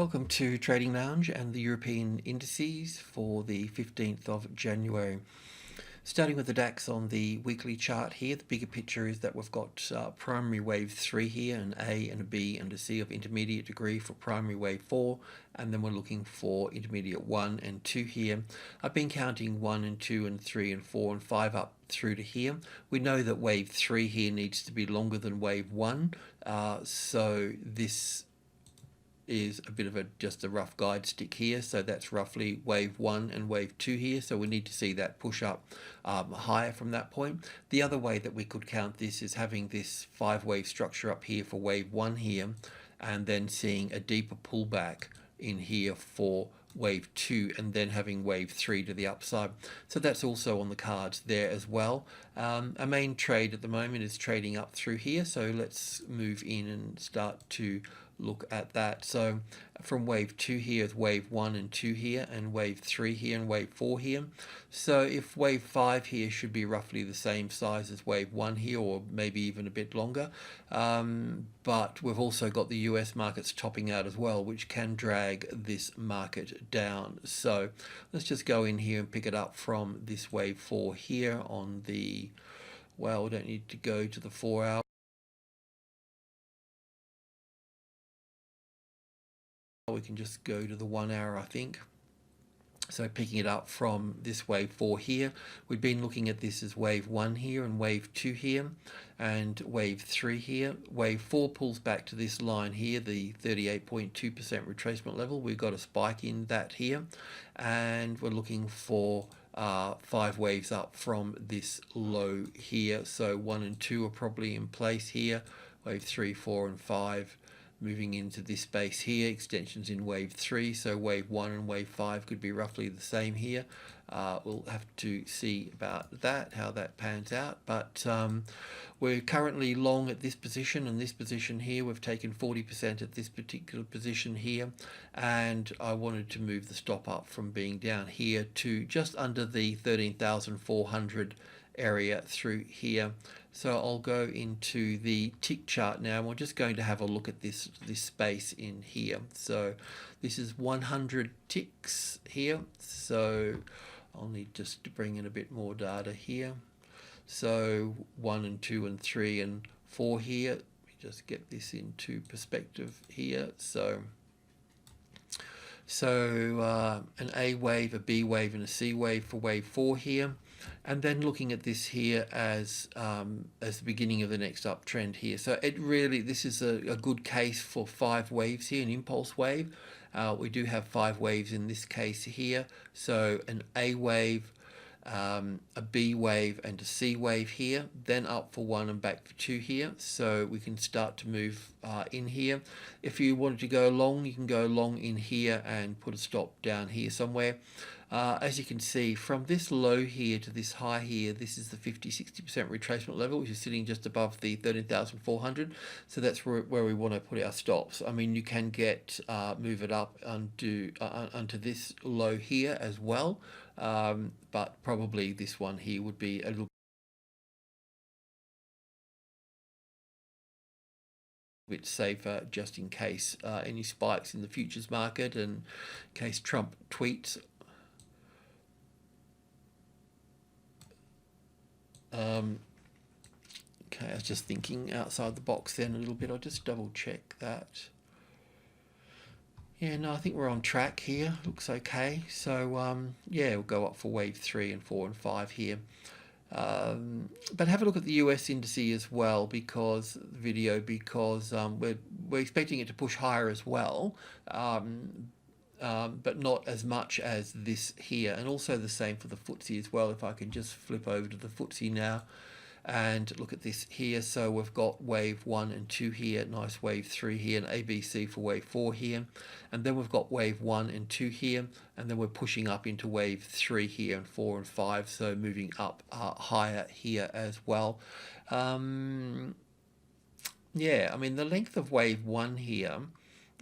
Welcome to Trading Lounge and the European indices for the 15th of January. Starting with the DAX on the weekly chart here, the bigger picture is that we've got primary wave 3 here, an A and a B and a C of intermediate degree for primary wave 4, and then we're looking for intermediate 1 and 2 here. I've been counting 1 and 2 and 3 and 4 and 5 up through to here. We know that wave 3 here needs to be longer than wave 1, so this is a bit of just a rough guide stick here, so that's roughly wave 1 and wave 2 here, so we need to see that push up higher from that point. The other way that we could count this is having this 5-wave structure up here for wave 1 here, and then seeing a deeper pullback in here for wave 2, and then having wave 3 to the upside. So that's also on the cards there as well. Our main trade at the moment is trading up through here, so let's move in and start to look at that. So from wave 2 here is wave 1 and 2 here, and wave 3 here and wave 4 here. So if wave 5 here should be roughly the same size as wave 1 here, or maybe even a bit longer, but we've also got the US markets topping out as well, which can drag this market down. So let's just go in here and pick it up from this wave 4 here on the, well, we don't need to go to the 4 hour. We can just go to the 1 hour, I think. So picking it up from this wave 4 here, we've been looking at this as wave 1 here and wave 2 here and wave 3 here. Wave 4 pulls back to this line here, the 38.2% retracement level. We've got a spike in that here, and we're looking for 5 waves up from this low here. So 1 and 2 are probably in place here. Wave 3, 4 and 5 moving into this space here, extensions in wave 3, so wave 1 and wave 5 could be roughly the same here. We'll have to see about that, how that pans out, but we're currently long at this position, and this position here we've taken 40% at this particular position here, and I wanted to move the stop up from being down here to just under the 13,400 area through here. So I'll go into the tick chart now, and we're just going to have a look at this space in here. So this is 100 ticks here, so I'll need just to bring in a bit more data here. So 1 and 2 and 3 and 4 here. Let me just get this into perspective here. So an A wave, a B wave and a C wave for wave 4 here, and then looking at this here as the beginning of the next uptrend here. So it really, this is a good case for 5 waves here, an impulse wave. We do have 5 waves in this case here, so an A wave, a B wave and a C wave here, then up for 1 and back for 2 here, so we can start to move in here. If you wanted to go long, you can go long in here and put a stop down here somewhere. As you can see, from this low here to this high here, this is the 50-60% retracement level, which is sitting just above the 13,400. So that's where we want to put our stops. I mean, you can get move it up onto this low here as well, but probably this one here would be a little bit safer, just in case any spikes in the futures market, and in case Trump tweets. Okay, I was just thinking outside the box then a little bit. I'll just double check that. Yeah, no, I think we're on track here. Looks okay. So yeah, we'll go up for wave 3 and 4 and 5 here. But have a look at the US indices as well, because we're expecting it to push higher as well. But not as much as this here, and also the same for the FTSE as well. If I can just flip over to the FTSE now and look at this here, so we've got wave 1 and 2 here, nice wave 3 here, and ABC for wave 4 here, and then we've got wave 1 and 2 here, and then we're pushing up into wave 3 here and 4 and 5, so moving up higher here as well. Yeah, I mean, the length of wave 1 here,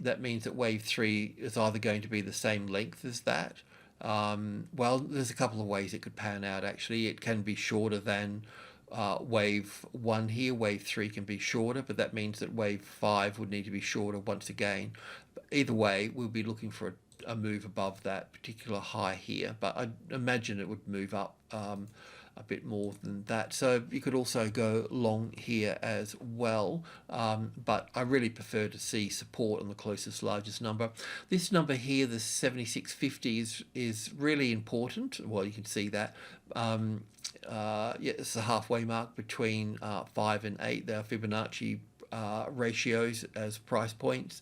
that means that wave 3 is either going to be the same length as that. Well, there's a couple of ways it could pan out actually. It can be shorter than wave 1 here. Wave 3 can be shorter, but that means that wave 5 would need to be shorter once again. Either way, we'll be looking for a move above that particular high here, but I imagine it would move up a bit more than that. So you could also go long here as well, but I really prefer to see support on the closest largest number. This number here, the 7650, is really important. Well, you can see that. Yeah, it's the halfway mark between 5 and 8. They are Fibonacci ratios as price points.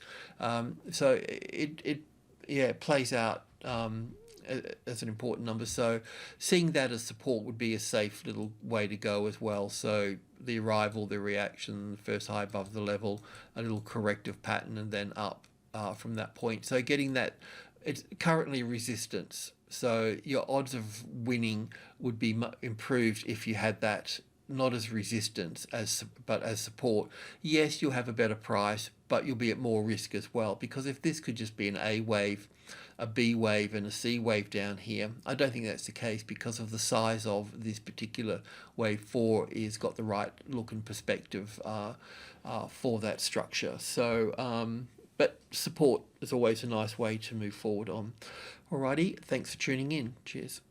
So it plays out as an important number. So seeing that as support would be a safe little way to go as well. So the arrival, the reaction, the first high above the level, a little corrective pattern, and then up from that point. So getting that, it's currently resistance. So your odds of winning would be improved if you had that not as resistance but as support. Yes, you'll have a better price, but you'll be at more risk as well, because if this could just be an A wave, a B wave, and a C wave down here, I don't think that's the case, because of the size of this particular wave 4 is got the right look and perspective for that structure. So but support is always a nice way to move forward on. Alrighty, thanks for tuning in. Cheers.